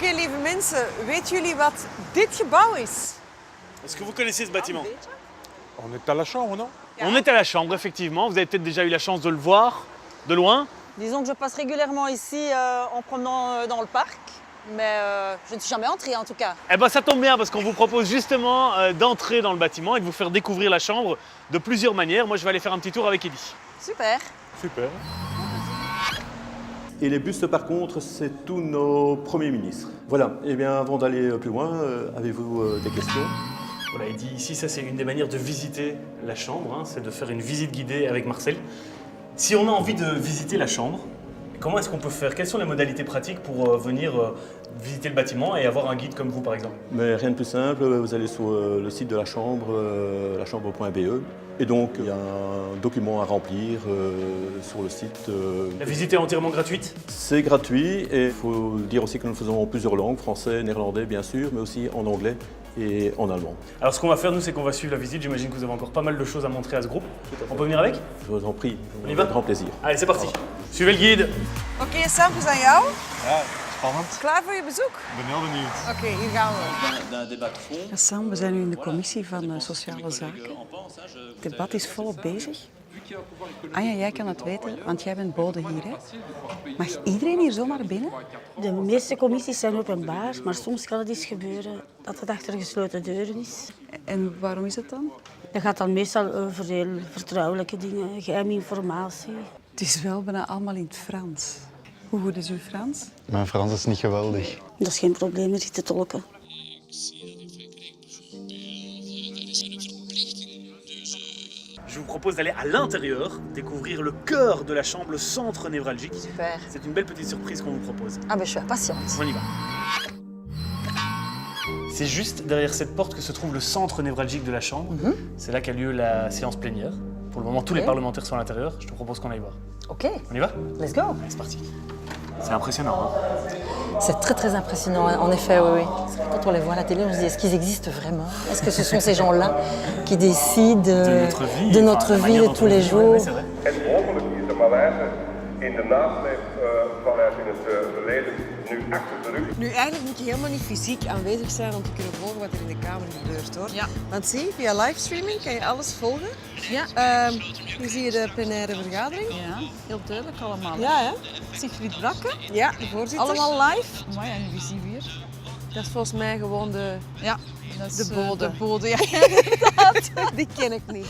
Oké, lieve mensen, weten jullie wat dit gebouw is? Est-ce que vous connaissez ce bâtiment? On est à la chambre, non? On est à la chambre, effectivement. Vous avez peut-être déjà eu la chance de le voir de loin. Disons que je passe régulièrement ici en promenant dans le parc, mais je ne suis jamais entrée en tout cas. Eh ben, ça tombe bien parce qu'on vous propose justement d'entrer dans le bâtiment et de vous faire découvrir la chambre de plusieurs manières. Moi, je vais aller faire un petit tour avec Eddy. Super. Super. Et les bustes, par contre, c'est tous nos premiers ministres. Voilà, et bien avant d'aller plus loin, avez-vous des questions? Voilà, Eddy, ici, ça c'est une des manières de visiter la chambre, hein, c'est de faire une visite guidée avec Marcel. Si on a envie de visiter la chambre, comment est-ce qu'on peut faire? Quelles sont les modalités pratiques pour venir visiter le bâtiment et avoir un guide comme vous, par exemple? Mais rien de plus simple, vous allez sur le site de la chambre, lachambre.be, et donc il y a un document à remplir sur le site. La visite est entièrement gratuite? C'est gratuit, et il faut dire aussi que nous le faisons en plusieurs langues, français, néerlandais bien sûr, mais aussi en anglais et en allemand. Alors ce qu'on va faire, nous, c'est qu'on va suivre la visite. J'imagine que vous avez encore pas mal de choses à montrer à ce groupe. On peut venir avec? Je vous en prie, On y va? avec grand plaisir. Allez, c'est parti. Suivez le guide. Oké, Sam, we zijn jou. Ja, spannend. Klaar voor je bezoek? Ik ben heel benieuwd. Oké, hier gaan we. Ja, Sam, we zijn nu in de commissie van Sociale Zaken. Het debat is volop bezig. Anja, jij kan het weten, want jij bent bode hier. Hè? Mag iedereen hier zomaar binnen? De meeste commissies zijn openbaar, maar soms kan het eens gebeuren dat het achter gesloten deuren is. En waarom is dat dan? Dat gaat dan meestal over heel vertrouwelijke dingen, geheime informatie. Het is wel bijna allemaal in het Frans. Hoe goed is uw Frans? Mijn Frans is niet geweldig. Dat is geen probleem, er zitten tolken. Je vous propose d'aller à l'intérieur, découvrir le cœur de la chambre, le centre névralgique. Super. C'est une belle petite surprise qu'on vous propose. Ah ben je suis impatiente. On y va. C'est juste derrière cette porte que se trouve le centre névralgique de la chambre. C'est là qu'a lieu la séance plénière. Pour le moment, tous les parlementaires sont à l'intérieur. Je te propose qu'on aille voir. Ok, On y va? let's go. Allez, c'est parti. C'est impressionnant, hein? C'est très très impressionnant, en effet, oui. Quand on les voit à la télé, on se dit, est-ce qu'ils existent vraiment? Est-ce que ce sont ces gens-là qui décident de notre vie de tous les jours? Oui, c'est vrai. En mogelijk is de malaise in de nasleep vanuit in het verleden nu achter de rug. Nu, eigenlijk moet je helemaal niet fysiek aanwezig zijn om te kunnen volgen wat er in de Kamer gebeurt, hoor. Ja. Want zie, via livestreaming kan je alles volgen. Ja. Hier zie je de plenaire vergadering. Ja, heel duidelijk allemaal. Ja, hè? Siegfried Brakke, Ja, de voorzitter. allemaal live. Maar ja, en wie zien we hier? Dat is volgens mij gewoon Ja, dat is de bode. De bode, ja. Die ken ik niet.